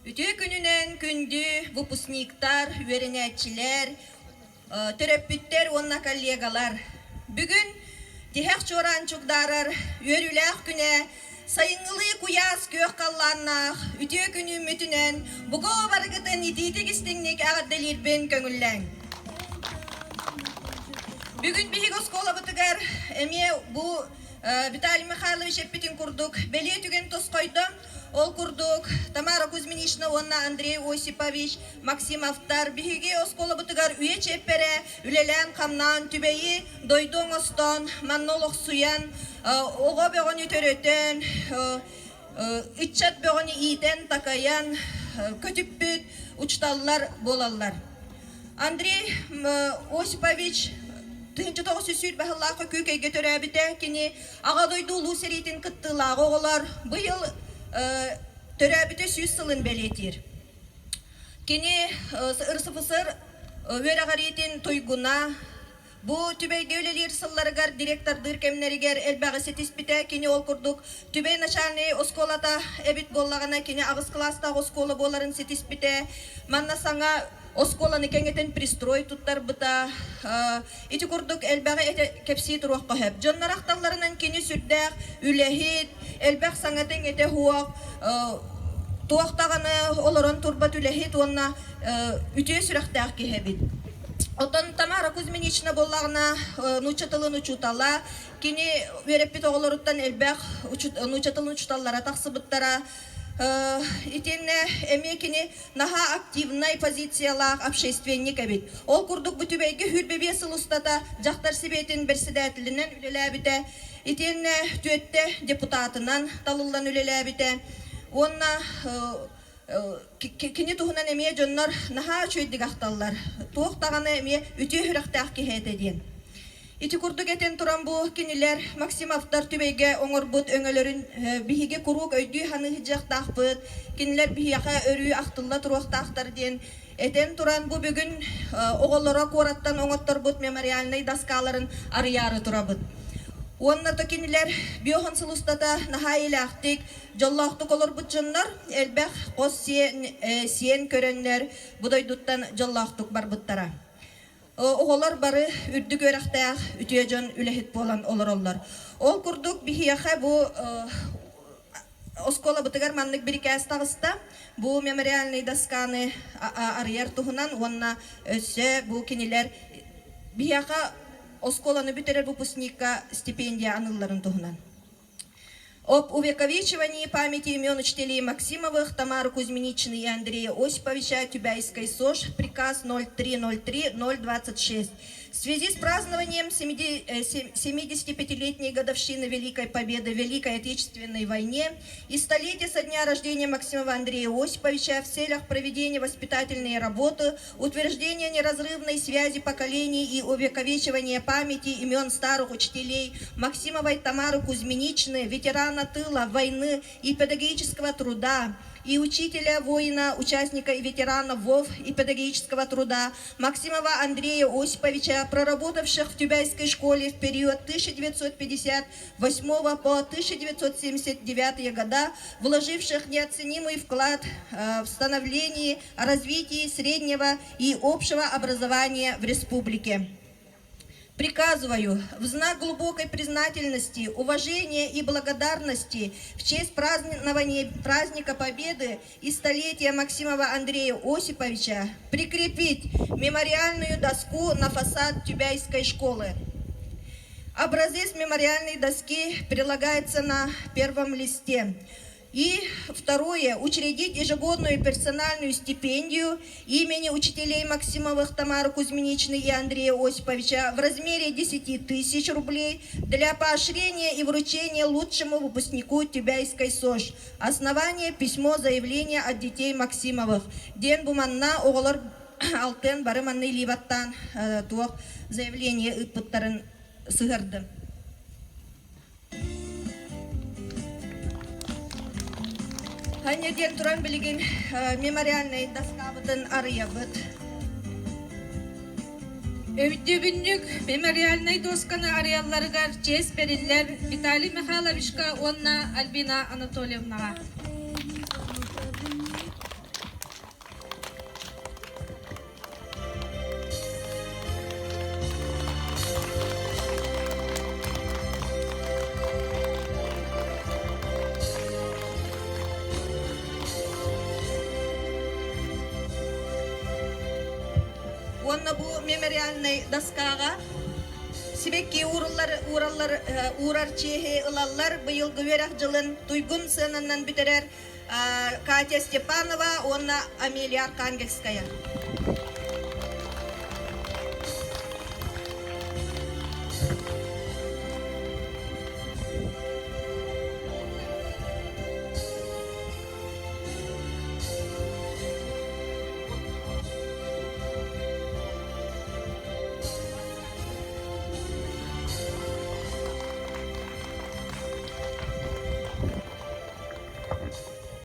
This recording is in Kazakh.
Ütü gününen kündü выпускниктар, öğreniciler, töröpütter, onna kollegalar. Bugün tihek çorançukdarar, örülək güne, sayınlığı kuyas gök kallanaq, ütü günü mütünen, bugo bargıtın ititik istinlik ağırdalir ben köngüllen. Bugün bir oskola bıtıgar, emiye bu Vitaly Mikhailovich epitin kurduk, beli tügen tos koydum. Ol kurduk, Tamara Kuzminishna, onna Andrei Osipovich, Maksim Aftar, bihigi oskola bıtıgar üye çeppere, ülelen kamnan tübeyi, doydun oston, mannolok suyan, oğa beğeni töröten, iççat beğeni iyiden takayan, kötüppüt, uçtallar bolallar. Andrei Osipovich, Tınçı toğu süsür bahıllağı kökeyge törəbite, kini ağa doydu ulu seritin kıttılağı oğular, bu yıl törəbite süs sılın beletir. Kini ırsıfısır veragaritin toyguna, bu tübeyge ölelir sıllarıgar direktordur kemneriger elbağı setispite, kini ol kurduk. Tübey naşalni oskolata ebit bollağına, kini ağız klasta oskola bolların setispite, manna sana Осколаны кеңетен пристрой туттар быта. Ити курдук элбәгә кепси турук кахып. Жоннаракталларынан кини сүрдәк, үләһит, элбәг саңатен ете хуак. Туактаганы олорон турбат үләһит онна үтө сүрәктәк кихебит. Отон Тамара Кузьминична боллагына нучатылын учутала. Кини вереппит оголоруттан элбәг нучатылын учуталлара таксыбыттара. Итенне эмекини наха активный позициялах общественник абит. Ол курдук бүтүбейге хүрбебе сылустата жактар себетин берседәтилинен үлеләбите. Итенне түетте депутатынан талылдан үлеләбите. Онна кини тухунан эме жоннор наха чөйдик акталлар. Туактаганы эме үтө хүрәктәк кехете ден. Ити курдук этен туран бу кинилер Максимовтар түбейге оңорбут өңөлөрүн биһиге курук өйдүү ханы хижактакпыт, кинилер биһияка өрүү актылла туруактактар ден. Этен туран бу бүгүн оголлора кураттан оңотторбут мемориальный доскаларын арыяры турабыт. Онна то кинилер биохан сылустата нахайлактык жоллактык олорбут жоннор элбек кос сиен көрөннөр будойдуттан жоллактык барбыттара. Оғолар бары үрдік өрәқтәқ үтіежен үләхет болан олар. Ол күрдік бихияқа бұл оскола бұтығар маннық бір кәс тағыста бұл мемориальный досканы арияр тұғынан онына өсі бұл кенелер бихияқа осколаны бүтерер выпускникка стипендия анылларын тұғынан. Об увековечивании памяти имен учителей Максимовых, Тамары Кузьминичны и Андрея Осиповича Тюбайской СОЖ, приказ 0303-026. В связи с празднованием 75-летней годовщины Великой Победы в Великой Отечественной войне и столетия со дня рождения Максимова Андрея Осиповича в целях проведения воспитательной работы, утверждения неразрывной связи поколений и увековечивания памяти имен старых учителей Максимовой Тамары Кузьминичны, ветерана тыла, войны и педагогического труда, и учителя, воина, участника и ветерана ВОВ и педагогического труда Максимова Андрея Осиповича, проработавших в Тюбайской школе в период 1958 по 1979 года, вложивших неоценимый вклад в становление, развитие среднего и общего образования в республике. Приказываю в знак глубокой признательности, уважения и благодарности в честь празднования праздника Победы и столетия Максимова Андрея Осиповича прикрепить мемориальную доску на фасад Тюбайской школы. Образец мемориальной доски прилагается на первом листе. И второе, учредить ежегодную персональную стипендию имени учителей Максимовых Тамары Кузьминичны и Андрея Осиповича в размере 10 тысяч рублей для поощрения и вручения лучшему выпускнику Тюбайской СОЖ. Основание письмо заявления от детей Максимовых. Ден буманна оғылар алтын барыманны ливаттан туақ заявление ыппыттарын сығырды. Ханеден туран билеген мемориальный доскабытын арыябыт. Өвдебүннүк мемориальный досканы арыялларыгар честь бериллер Виталий Михайловичка, онна Альбина Анатольевнага. мемориальный доскага Сибекки урар чехе ылаллар быйыл гүверах жылын туйгун сынынан битерер Катя Степанова, онна Амелия Архангельская.